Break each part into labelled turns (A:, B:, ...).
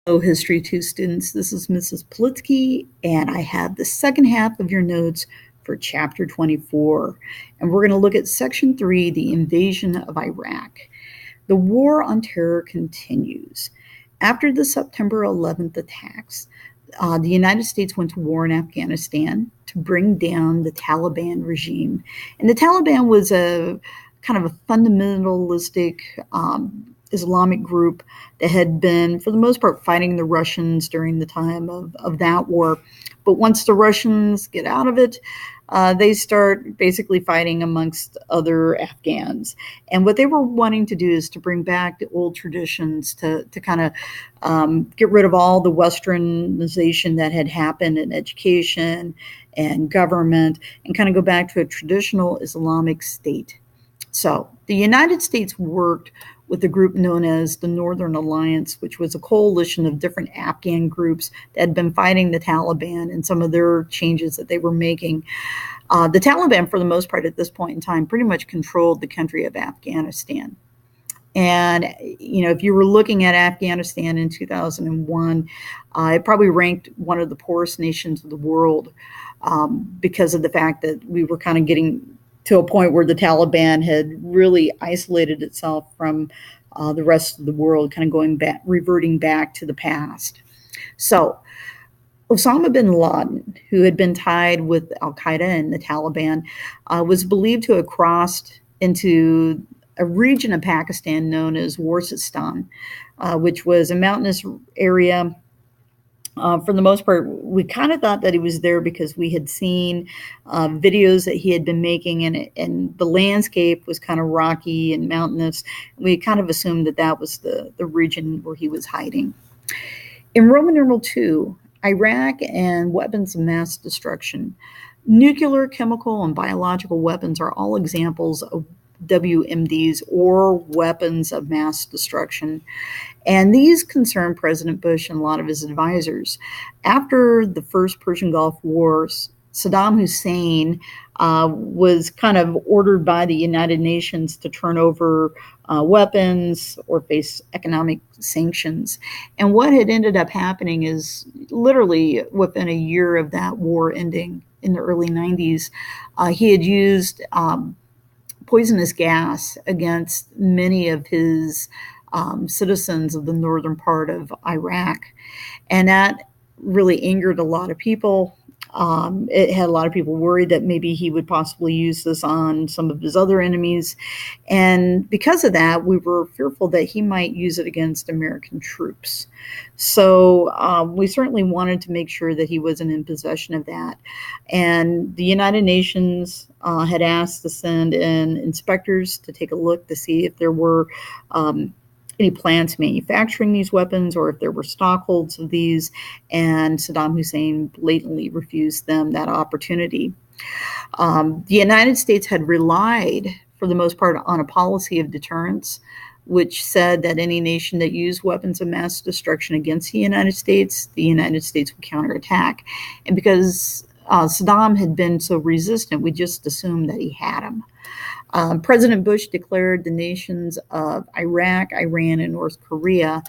A: Hello, History 2 students. This is Mrs. Politsky, and I have the second half of your notes for Chapter 24. And we're going to look at Section 3, the invasion of Iraq. The War on Terror continues. After the September 11th attacks, the United States went to war in Afghanistan to bring down the Taliban regime. And the Taliban was a kind of a fundamentalistic Islamic group that had been, for the most part, fighting the Russians during the time of that war. But once the Russians get out of it, they start basically fighting amongst other Afghans. And what they were wanting to do is to bring back the old traditions, to kind of get rid of all the westernization that had happened in education and government, and kind of go back to a traditional Islamic state. So the United States worked with a group known as the Northern Alliance, which was a coalition of different Afghan groups that had been fighting the Taliban and some of their changes that they were making. The Taliban, for the most part at this point in time, pretty much controlled the country of Afghanistan. And, if you were looking at Afghanistan in 2001, it probably ranked one of the poorest nations of the world because of the fact that we were kind of getting to a point where the Taliban had really isolated itself from the rest of the world, kind of reverting back to the past. So Osama bin Laden, who had been tied with al-Qaeda and the Taliban, was believed to have crossed into a region of Pakistan known as Waziristan, which was a mountainous area. For the most part, we kind of thought that he was there because we had seen videos that he had been making, and the landscape was kind of rocky and mountainous. We kind of assumed that that was the region where he was hiding. In Roman numeral 2, Iraq and weapons of mass destruction. Nuclear, chemical, and biological weapons are all examples of WMDs, or weapons of mass destruction. And these concern President Bush and a lot of his advisors. After the first Persian Gulf Wars, Saddam Hussein was kind of ordered by the United Nations to turn over weapons or face economic sanctions. And what had ended up happening is literally within a year of that war ending in the early 90s, he had used poisonous gas against many of his citizens of the northern part of Iraq. And that really angered a lot of people. It had a lot of people worried that maybe he would possibly use this on some of his other enemies. And because of that, we were fearful that he might use it against American troops. So we certainly wanted to make sure that he wasn't in possession of that. And the United Nations had asked to send in inspectors to take a look to see if there were any plants manufacturing these weapons or if there were stockholds of these, and Saddam Hussein blatantly refused them that opportunity. The United States had relied, for the most part, on a policy of deterrence, which said that any nation that used weapons of mass destruction against the United States would counterattack. And because Saddam had been so resistant, we just assumed that he had him. President Bush declared the nations of Iraq, Iran, and North Korea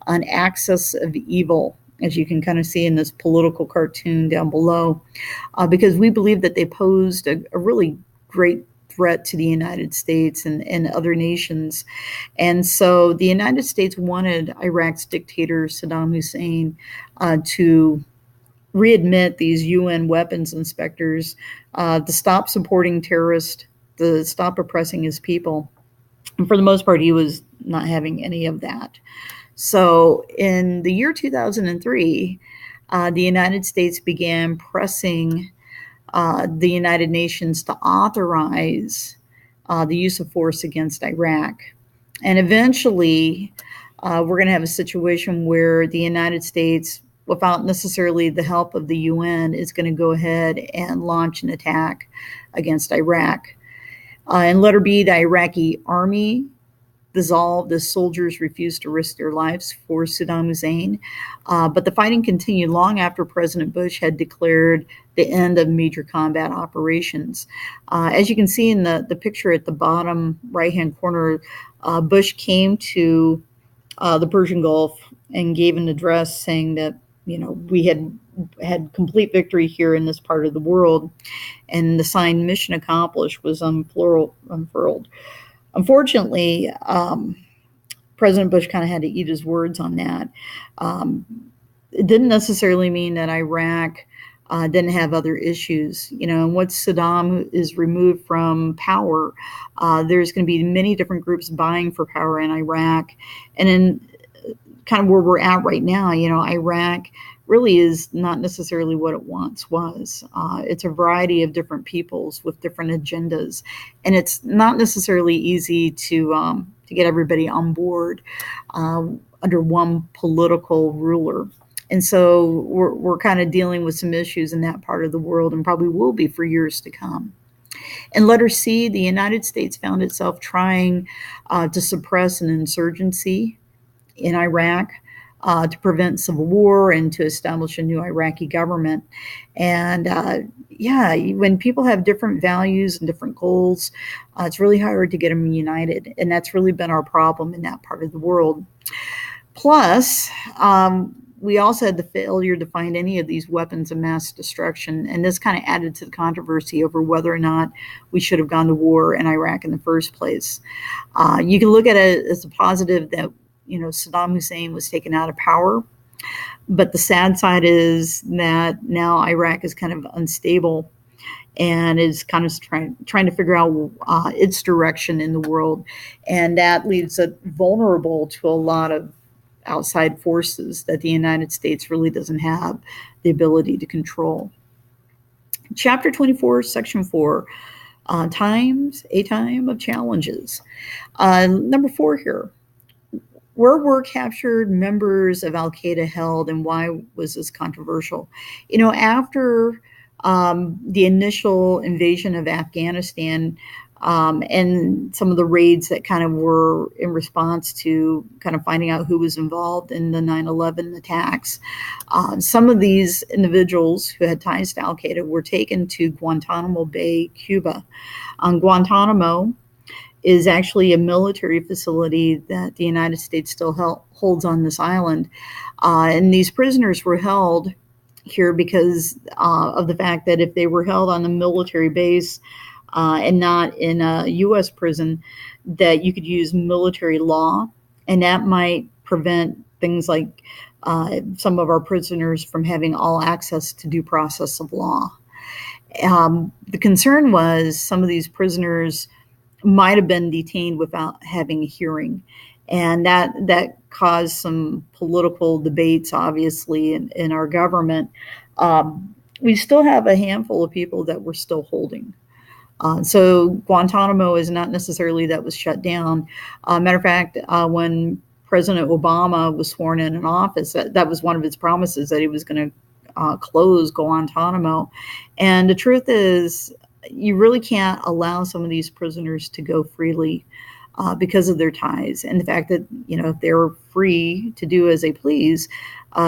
A: an axis of evil, as you can kind of see in this political cartoon down below, because we believe that they posed a really great threat to the United States and other nations. And so the United States wanted Iraq's dictator, Saddam Hussein, to readmit these UN weapons inspectors, to stop supporting terrorists, to stop oppressing his people. And for the most part, he was not having any of that. So in the year 2003, the United States began pressing the United Nations to authorize the use of force against Iraq. And eventually, we're going to have a situation where the United States, without necessarily the help of the UN, is going to go ahead and launch an attack against Iraq. And letter B, the Iraqi army dissolved as soldiers refused to risk their lives for Saddam Hussein. But the fighting continued long after President Bush had declared the end of major combat operations. As you can see in the picture at the bottom right-hand corner, Bush came to the Persian Gulf and gave an address saying that, we had complete victory here in this part of the world, and the sign "Mission Accomplished" was unfurled. Unfortunately, President Bush kind of had to eat his words on that. It didn't necessarily mean that Iraq didn't have other issues. And once Saddam is removed from power, there's going to be many different groups vying for power in Iraq. And in kind of where we're at right now, Iraq really is not necessarily what it once was. It's a variety of different peoples with different agendas, and it's not necessarily easy to get everybody on board under one political ruler. And so we're kind of dealing with some issues in that part of the world, and probably will be for years to come. In letter C, the United States found itself trying to suppress an insurgency in Iraq, to prevent civil war and to establish a new Iraqi government. And when people have different values and different goals, it's really hard to get them united. And that's really been our problem in that part of the world. Plus, we also had the failure to find any of these weapons of mass destruction. And this kind of added to the controversy over whether or not we should have gone to war in Iraq in the first place. You can look at it as a positive that Saddam Hussein was taken out of power. But the sad side is that now Iraq is kind of unstable and is kind of trying to figure out its direction in the world. And that leaves it vulnerable to a lot of outside forces that the United States really doesn't have the ability to control. Chapter 24, Section 4, a time of challenges. Number 4 here. Where were captured members of Al-Qaeda held, and why was this controversial? After the initial invasion of Afghanistan, and some of the raids that kind of were in response to kind of finding out who was involved in the 9/11 attacks, some of these individuals who had ties to Al-Qaeda were taken to Guantanamo Bay, Cuba. Guantanamo is actually a military facility that the United States still holds on this island. And these prisoners were held here because of the fact that if they were held on a military base and not in a U.S. prison, that you could use military law, and that might prevent things like some of our prisoners from having all access to due process of law. The concern was some of these prisoners might have been detained without having a hearing. And that caused some political debates, obviously, in our government. We still have a handful of people that we're still holding. So Guantanamo is not necessarily that was shut down. Matter of fact, when President Obama was sworn in office, that was one of his promises, that he was going to close Guantanamo. And the truth is, you really can't allow some of these prisoners to go freely because of their ties, and the fact that, if they're free to do as they please,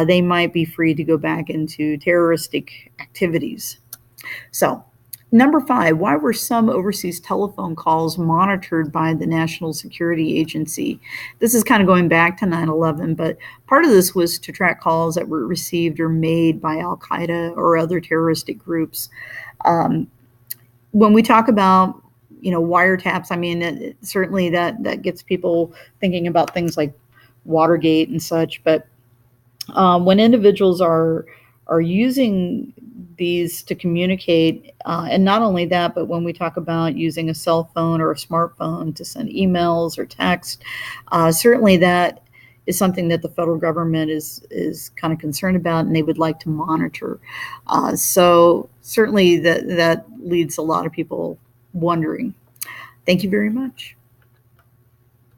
A: they might be free to go back into terroristic activities. So, number 5, why were some overseas telephone calls monitored by the National Security Agency? This is kind of going back to 9/11, but part of this was to track calls that were received or made by Al-Qaeda or other terroristic groups. When we talk about, wiretaps, I mean, certainly that gets people thinking about things like Watergate and such. But when individuals are using these to communicate, and not only that, but when we talk about using a cell phone or a smartphone to send emails or text, certainly that is something that the federal government is kind of concerned about, and they would like to monitor. So certainly that leads a lot of people wondering. Thank you very much.